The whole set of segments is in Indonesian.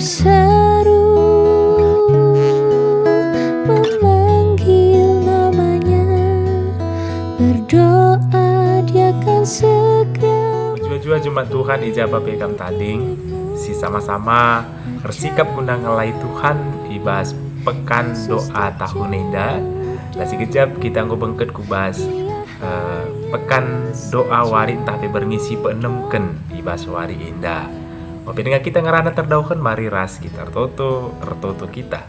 berseru, memanggil namanya, berdoa dia akan segera. Jua-jua Jumat Tuhan ijabah pekam tading, si sama-sama bersikap guna ngelai Tuhan ibas pekan doa tahun enda. Lasi kejap kita ngobengket kubas pekan doa wari entah berngisi peenemken ibas wari indah. Oke dengan kita ngerana terdauhan mari ras kita ertoto kita.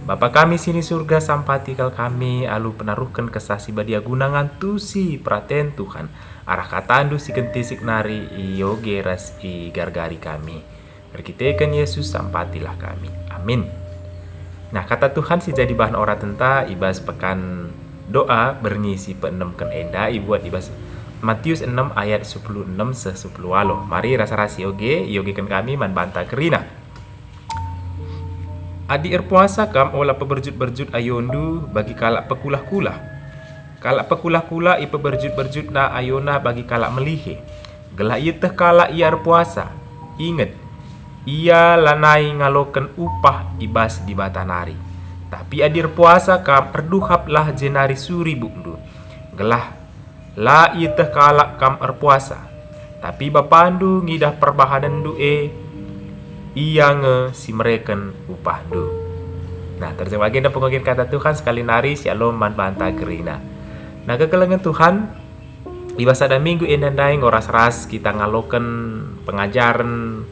Bapa kami sini surga sampatikal kami alu penaruhkan kesasi badia gunangan tusi praten Tuhan arah katandu si kentisik nari iyo geras i gargari kami berkitekan Yesus sampatilah kami amin. Nah kata Tuhan si jadi bahan ora tenta ibas pekan doa berngisi peenemken enda ibuat ibas Matius 6 ayat 16 se 10 alo. Mari rasa-rasi yogekan kami man banta kerina. Adi puasa kam olah peberjut-berjut ayondu bagi kalak pekulah-kulah. Kalak pekulah-kulah ipe berjut-berjut na ayona bagi kalak melihe. Gelah ia teh kalak ia puasa. Ingat, ia lanai ngaloken upah ibas di batanari. Tapi adir puasa kam erduhaplah jenari suri bukdu. Gelah la iteh kalak kam erpuasa. Tapi bapandu ngidah perbahanan du'e iya nge si mereken upah du. Nah terjemahin dan pengokin kata Tuhan sekali nari shalom man banta gerina. Nah kekelengan Tuhan ibas ada minggu endandai ngoras ras kita ngaloken pengajaran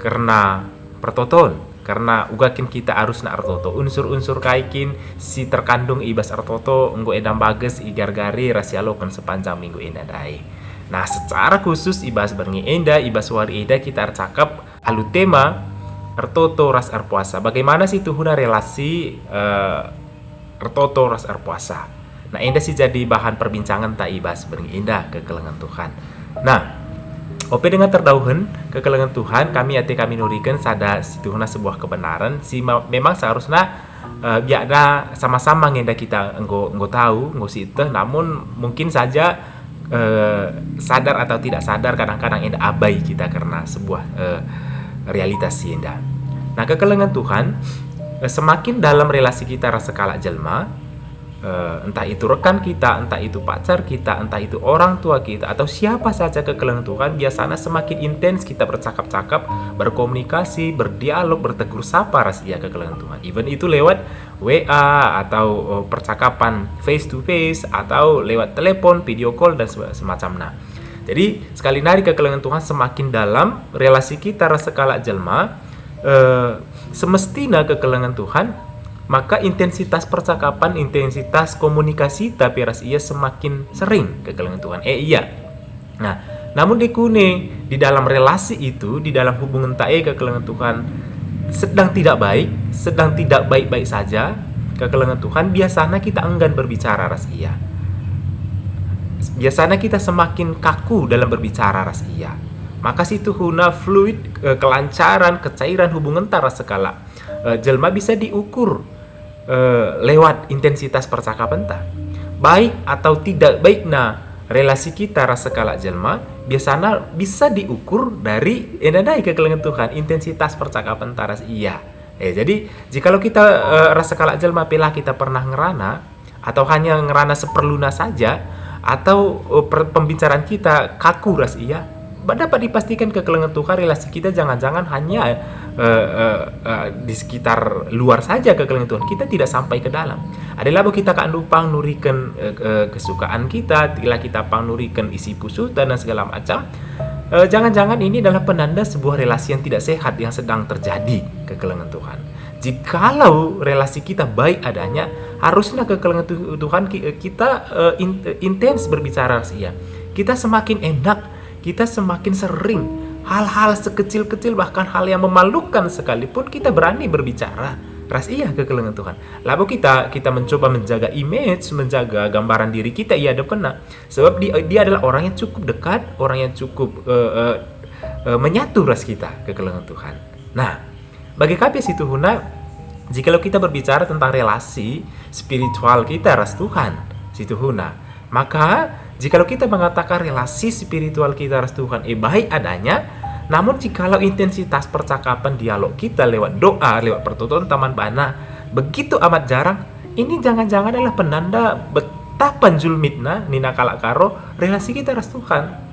karena pertoton. Karena ugakin kita harus na artoto unsur-unsur kaikin si terkandung ibas artoto enggo edam bages igar-gari rasialokan sepanjang minggu enda dai. Nah secara khusus ibas berngi enda ibas wari enda kita cakap alu tema artoto ras arpuasa. Bagaimana sih tuhuna relasi artoto ras arpuasa. Nah enda sih jadi bahan perbincangan tak ibas berngi enda kekelengan Tuhan. Nah ope dengan terdauhan kekelengan Tuhan kami nurikan sada si Tuhuna sebuah kebenaran si memang seharusnya biada sama-sama ngenda kita enggo tahu enggo siteh namun mungkin saja sadar atau tidak sadar kadang-kadang enda abai kita karena sebuah realitas si enda. Nah kekelengan Tuhan semakin dalam relasi kita rasa kalak jelma entah itu rekan kita, entah itu pacar kita, entah itu orang tua kita atau siapa saja kekelengan Tuhan biasanya semakin intens kita bercakap-cakap, berkomunikasi, berdialog, bertegur sapa rahasia kekelengan Tuhan. Even itu lewat WA atau percakapan face to face atau lewat telepon, video call dan semacamnya. Jadi sekali nari kekelengan Tuhan semakin dalam relasi kita rasa kalak jelma semestinya kekelengan Tuhan maka intensitas percakapan, intensitas komunikasi tapi ras ia semakin sering kekelengan Tuhan. Iya. Nah, namun di dalam relasi itu, di dalam hubungan tae kekelengan Tuhan sedang tidak baik-baik saja kekelengan Tuhan, biasanya kita enggan berbicara ras iya. Biasanya kita semakin kaku dalam berbicara ras iya. Maka situ huna fluid, kelancaran, kecairan hubungan tara sekala jelma bisa diukur lewat intensitas percakapan tak baik atau tidak baik. Nah relasi kita rasa kalak jelma biasanya bisa diukur dari endadai kekelengan Tuhan intensitas percakapan taras iya. Jadi jikalau kita rasa kalak jelma pela kita pernah ngerana atau hanya ngerana seperluna saja atau pembicaraan kita kaku ras iya dapat dipastikan kekelengan Tuhan relasi kita jangan-jangan hanya di sekitar luar saja kekelengan Tuhan, kita tidak sampai ke dalam. Adalah kita kan lupang nurikan kesukaan kita, kita pang nurikan isi pusu dan segala macam. Jangan-jangan ini adalah penanda sebuah relasi yang tidak sehat yang sedang terjadi kekelengan Tuhan. Jikalau relasi kita baik adanya, harusnya kekelengan Tuhan kita intens berbicara sia. Kita semakin enak, kita semakin sering hal-hal sekecil-kecil bahkan hal yang memalukan sekalipun kita berani berbicara ras iya kekelengan Tuhan. Lalu kita mencoba menjaga image, menjaga gambaran diri kita iya ada kena sebab dia adalah orang yang cukup dekat, orang yang cukup menyatu ras kita kekelengan Tuhan. Nah bagi kapes itu huna jikalau kita berbicara tentang relasi spiritual kita ras Tuhan situ huna, maka jikalau kita mengatakan relasi spiritual kita ras Tuhan baik adanya, Namun jikalau intensitas percakapan dialog kita lewat doa, lewat pertuturan taman bana begitu amat jarang, ini jangan-jangan adalah penanda betapa julmitna nina kalak karo relasi kita ras Tuhan.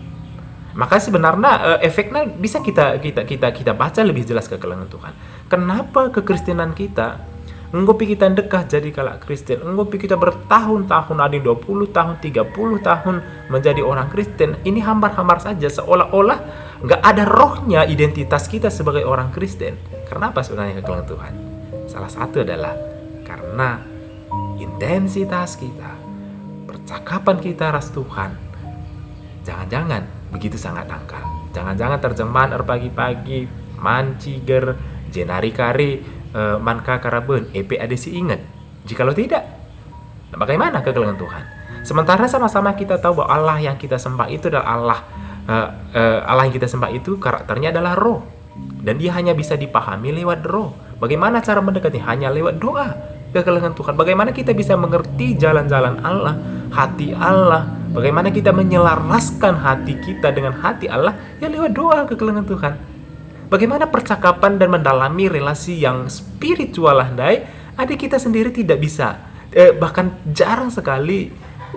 Maka sebenarnya efeknya bisa kita baca lebih jelas kekelengan Tuhan. Kenapa kekristenan kita nggopi kita dekat jadi kalak Kristen, nggopi kita bertahun-tahun, ada yang 20 tahun, 30 tahun menjadi orang Kristen, ini hambar-hambar saja, seolah-olah nggak ada rohnya identitas kita sebagai orang Kristen. Kenapa sebenarnya kekelengan Tuhan? Salah satu adalah karena intensitas kita, percakapan kita ras Tuhan, jangan-jangan begitu sangat dangkal. Jangan-jangan terjemahan pagi-pagi, manciger, jenari kari, manka karaben, EP ada si ingat. Jikalau tidak, bagaimana kekelengan Tuhan? Sementara sama-sama kita tahu bahwa Allah yang kita sembah itu adalah Allah yang kita sembah itu karakternya adalah roh, dan dia hanya bisa dipahami lewat roh. Bagaimana cara mendekati? Hanya lewat doa. Kekelengan Tuhan, bagaimana kita bisa mengerti jalan-jalan Allah, hati Allah, bagaimana kita menyelaraskan hati kita dengan hati Allah, ya lewat doa. Kekelengan Tuhan, bagaimana percakapan dan mendalami relasi yang spiritual andai adik kita sendiri tidak bisa, bahkan jarang sekali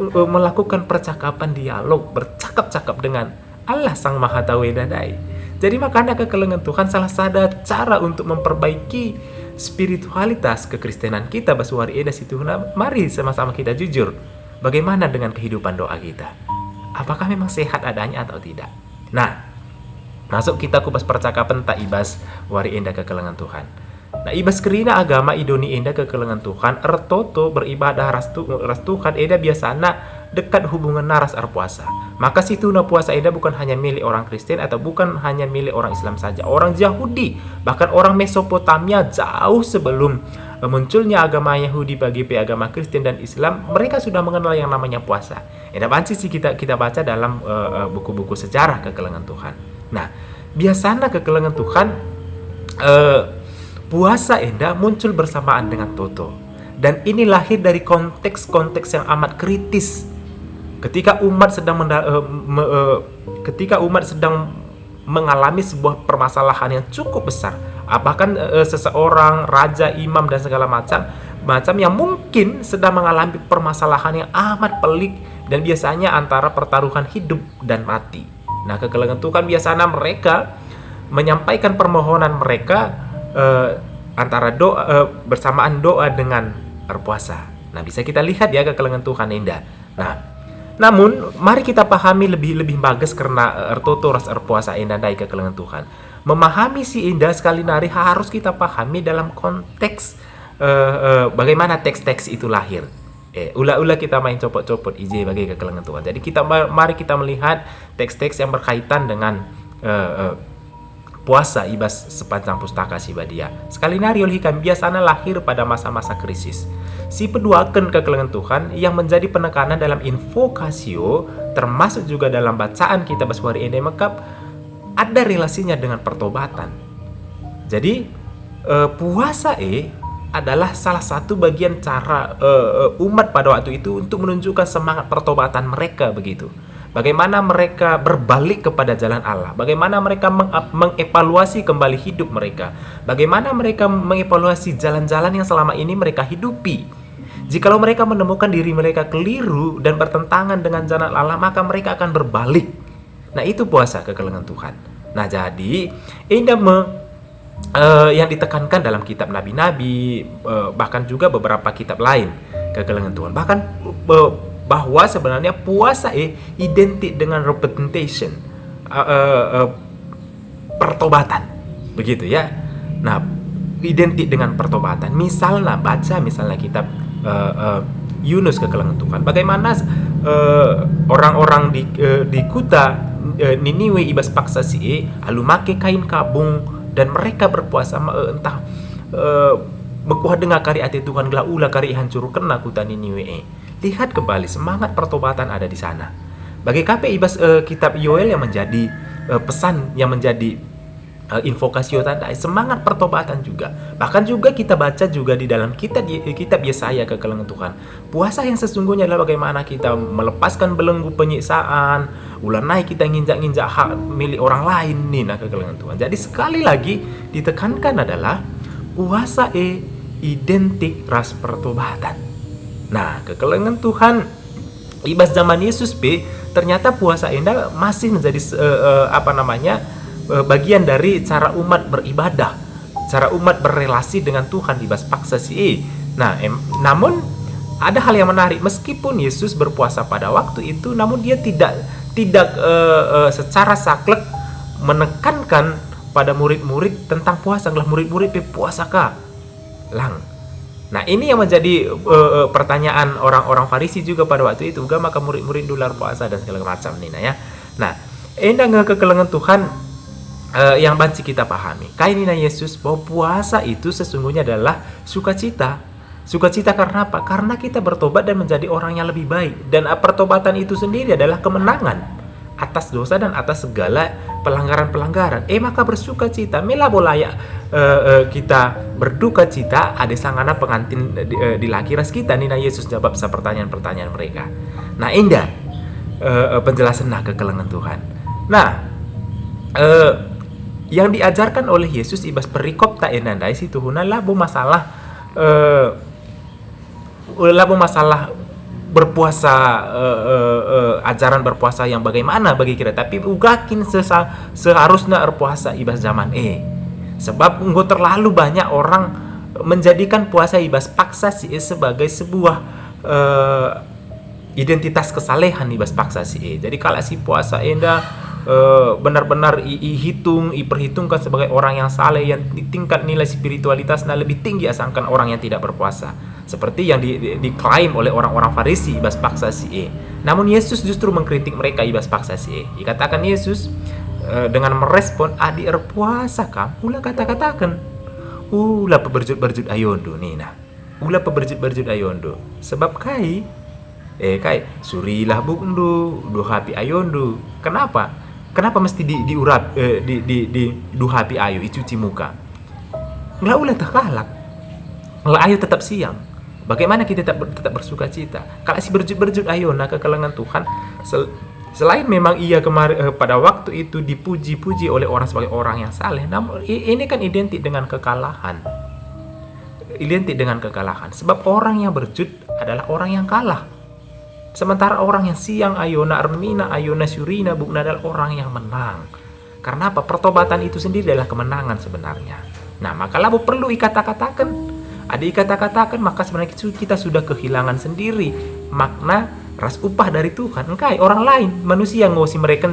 melakukan percakapan dialog, bercakap-cakap dengan Allah Sang Maha Tawedadai. Jadi makanya kekelengan Tuhan salah satu cara untuk memperbaiki spiritualitas kekristenan kita basuari eda situ. Mari sama-sama kita jujur, bagaimana dengan kehidupan doa kita? Apakah memang sehat adanya atau tidak? Nah, masuk kita kupas percakapan tak ibas wari enda kekelengan Tuhan. Nah, ibas kerina agama idoni enda kekelengan Tuhan, ertoto beribadah ras Tuhan eda biasana dekat hubungan naras puasa. Maka situ na puasa eda bukan hanya milik orang Kristen atau bukan hanya milik orang Islam saja, orang Yahudi, bahkan orang Mesopotamia jauh sebelum munculnya agama Yahudi bagi agama Kristen dan Islam, mereka sudah mengenal yang namanya puasa. Eda banci sih kita baca dalam buku-buku sejarah kekelengan Tuhan. Nah, biasanya kekelengan Tuhan puasa eda muncul bersamaan dengan Toto, dan ini lahir dari konteks-konteks yang amat kritis. Ketika umat sedang mengalami sebuah permasalahan yang cukup besar, bahkan seseorang raja, imam dan segala macam yang mungkin sedang mengalami permasalahan yang amat pelik dan biasanya antara pertaruhan hidup dan mati. Nah, kekelengan Tuhan biasanya mereka menyampaikan permohonan mereka antara doa bersamaan doa dengan berpuasa. Nah, bisa kita lihat ya kekelengan Tuhan indah. Nah, namun mari kita pahami lebih bagus karena ertoto ras erpuasa indah dai kekelengan Tuhan. Memahami si indah sekali nari harus kita pahami dalam konteks bagaimana teks-teks itu lahir. Ula-ula kita main copot-copot ije bagi kekelengan Tuhan. Jadi mari kita melihat teks-teks yang berkaitan dengan puasa ibas sepanjang pustaka Sibadia. Sekali nari olehkan biasanya lahir pada masa-masa krisis. Si peduakan kekelengan Tuhan yang menjadi penekanan dalam invokasio, termasuk juga dalam bacaan kita baswari ende mekap, ada relasinya dengan pertobatan. Jadi puasa adalah salah satu bagian cara umat pada waktu itu untuk menunjukkan semangat pertobatan mereka begitu. Bagaimana mereka berbalik kepada jalan Allah, bagaimana mereka mengevaluasi kembali hidup mereka, bagaimana mereka mengevaluasi jalan-jalan yang selama ini mereka hidupi. Jikalau mereka menemukan diri mereka keliru dan bertentangan dengan jalan Allah, maka mereka akan berbalik. Nah, itu puasa kekelengan Tuhan. Nah, jadi yang ditekankan dalam kitab nabi-nabi, bahkan juga beberapa kitab lain kekelengan Tuhan, bahkan bahwa sebenarnya puasa identik dengan repentation, pertobatan, begitu ya. Nah, identik dengan pertobatan. Misalnya kitab Yunus kekelengan Tuhan, bagaimana orang-orang di kota Niniwe ibas paksa alu make kain kabung dan mereka berpuasa entah mekuah dengar kari ati Tuhan gelah ulah kari hancur kena kota Niniwe. Lihat kembali semangat pertobatan ada di sana. Bagi KP ibas kitab Yoel yang menjadi pesan yang menjadi invokasio tandai, semangat pertobatan juga. Bahkan juga kita baca juga di dalam kitab Yesaya kekelengan Tuhan. Puasa yang sesungguhnya adalah bagaimana kita melepaskan belenggu penyiksaan, ulah naik kita nginjak-nginjak hak milik orang lain nih nah kekelengan Tuhan. Jadi sekali lagi ditekankan adalah puasa identik ras pertobatan. Nah, kekelengan Tuhan ibas zaman Yesus ternyata puasa enda masih menjadi bagian dari cara umat beribadah, cara umat berrelasi dengan Tuhan di bas paksa si. Nah, namun ada hal yang menarik, meskipun Yesus berpuasa pada waktu itu, namun dia tidak secara saklek menekankan pada murid-murid tentang puasa. Lah murid-murid puasa kah? Lang. Nah, ini yang menjadi pertanyaan orang-orang Farisi juga pada waktu itu. Maka murid-murid dular puasa dan segala macam nih nah ya. Nah, endang kekelengan Tuhan yang banci kita pahami. Kainina Yesus bahwa puasa itu sesungguhnya adalah sukacita. Sukacita karena apa? Karena kita bertobat dan menjadi orang yang lebih baik. Dan pertobatan itu sendiri adalah kemenangan atas dosa dan atas segala pelanggaran-pelanggaran. Maka bersukacita. Mela bolaya kita berduka cita ada sangana pengantin di lakiras kita. Nina Yesus jawab pertanyaan-pertanyaan mereka. Nah, indah penjelasan kekelengan Tuhan. Nah, yang diajarkan oleh Yesus ibas perikop tak enandai situ huna labu masalah berpuasa, ajaran berpuasa yang bagaimana bagi kita, tapi ugakin seharusnya berpuasa ibas zaman sebab engkau terlalu banyak orang menjadikan puasa ibas paksa sebagai sebuah identitas kesalehan ibas paksa jadi kalau si puasa enda benar-benar diperhitungkan sebagai orang yang saleh, yang tingkat nilai spiritualitasnya lebih tinggi asangkan orang yang tidak berpuasa, seperti yang diklaim oleh orang-orang Farisi ibas paksa Namun Yesus justru mengkritik mereka ibas paksa Dikatakan Yesus dengan merespon adi puasa kam ulah kata-katakan ulah peberjut-berjut ayondo nih nah ulah peberjut-berjut ayondo sebab kai surilah bundu duhapi ayondo. Kenapa mesti diurap di duhapi ayo dicuci muka? Nggak ulah terkalak. Nggak ayo tetap siang. Bagaimana kita tetap bersuka cita? Kalau si berjut-berjut ayo nah kekelengan Tuhan selain memang ia pada waktu itu dipuji-puji oleh orang sebagai orang yang saleh, namun ini kan identik dengan kekalahan. Identik dengan kekalahan. Sebab orang yang berjut adalah orang yang kalah. Sementara orang yang siang ayona armina ayona surina bukna adalah orang yang menang. Karena apa? Pertobatan itu sendiri adalah kemenangan sebenarnya. Nah, maka labu perlu ikata-katakan. Ada ikata-katakan maka sebenarnya kita sudah kehilangan sendiri makna ras upah dari Tuhan. Engkai orang lain manusia ngosi mereka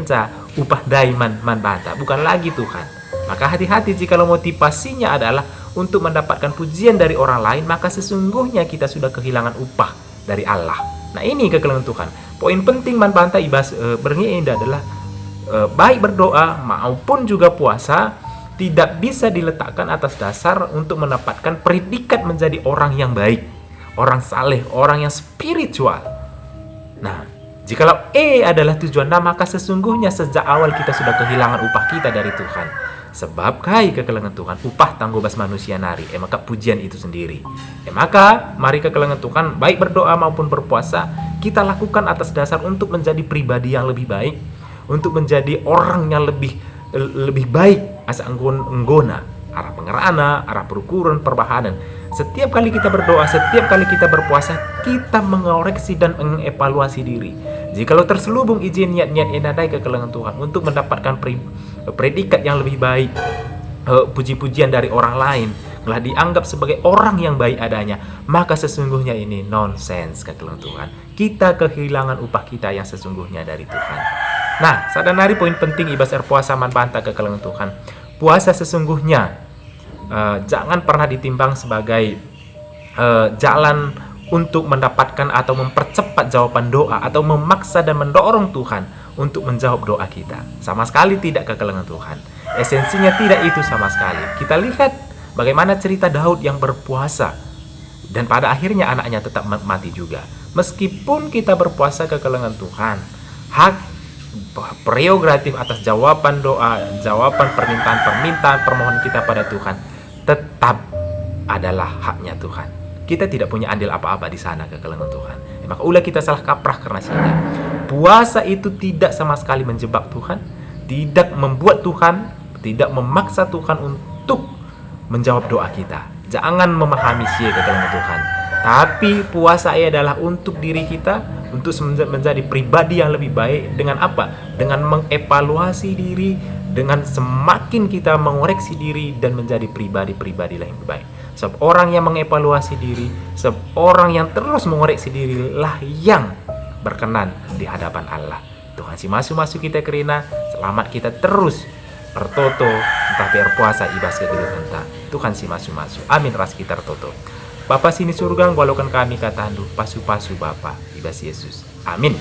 upah daiman man bata, bukan lagi Tuhan. Maka hati-hati jika motivasinya adalah untuk mendapatkan pujian dari orang lain, maka sesungguhnya kita sudah kehilangan upah dari Allah. Nah, ini kekelengan Tuhan. Poin penting man banta ibas berngienda adalah baik berdoa maupun juga puasa tidak bisa diletakkan atas dasar untuk mendapatkan predikat menjadi orang yang baik, orang saleh, orang yang spiritual. Nah, jikalau adalah tujuan, maka sesungguhnya sejak awal kita sudah kehilangan upah kita dari Tuhan. Sebab kekelengan Tuhan upah tanggobas manusia nari maka pujian itu sendiri. Maka mari kekelengan Tuhan baik berdoa maupun berpuasa kita lakukan atas dasar untuk menjadi pribadi yang lebih baik, untuk menjadi orang yang lebih baik asa enggona arah pengerana, arah perukuran, perbahanan. Setiap kali kita berdoa, setiap kali kita berpuasa, kita mengoreksi dan mengevaluasi diri. Jikalau terselubung izin niat-niat enadai kekelengan Tuhan untuk mendapatkan predikat yang lebih baik, puji-pujian dari orang lain, telah dianggap sebagai orang yang baik adanya, maka sesungguhnya ini nonsens kekelengan Tuhan. Kita kehilangan upah kita yang sesungguhnya dari Tuhan. Nah, sadanari poin penting ibas puasa man banta kekelengan Tuhan. Puasa sesungguhnya jangan pernah ditimbang sebagai jalan untuk mendapatkan atau mempercepat jawaban doa atau memaksa dan mendorong Tuhan untuk menjawab doa kita. Sama sekali tidak kekelengan Tuhan. Esensinya tidak itu sama sekali. Kita lihat bagaimana cerita Daud yang berpuasa dan pada akhirnya anaknya tetap mati juga. Meskipun kita berpuasa kekelengan Tuhan, hak prerogatif atas jawaban doa, jawaban permintaan permohonan kita pada Tuhan tetap adalah haknya Tuhan. Kita tidak punya andil apa-apa di sana kekelengan Tuhan. Maka ulah kita salah kaprah karena sehingga puasa itu tidak sama sekali menjebak Tuhan, tidak membuat Tuhan, tidak memaksa Tuhan untuk menjawab doa kita. Jangan memahami sih kekelengan Tuhan. Tapi puasa adalah untuk diri kita, untuk menjadi pribadi yang lebih baik. Dengan apa? Dengan mengevaluasi diri, dengan semakin kita mengoreksi diri dan menjadi pribadi-pribadi yang lebih baik. Sebab orang yang mengevaluasi diri, sebab orang yang terus mengoreksi diri lah yang berkenan di hadapan Allah. Tuhan si masuk kita kerina, selamat kita terus bertoto, entah berpuasa ibas kegeluhan ta. Tuhan si masuk. Amin ras kita tertoto. Bapa sini surga, ngwalokan kami kata andu, pasu-pasu Bapa, ibas Yesus. Amin.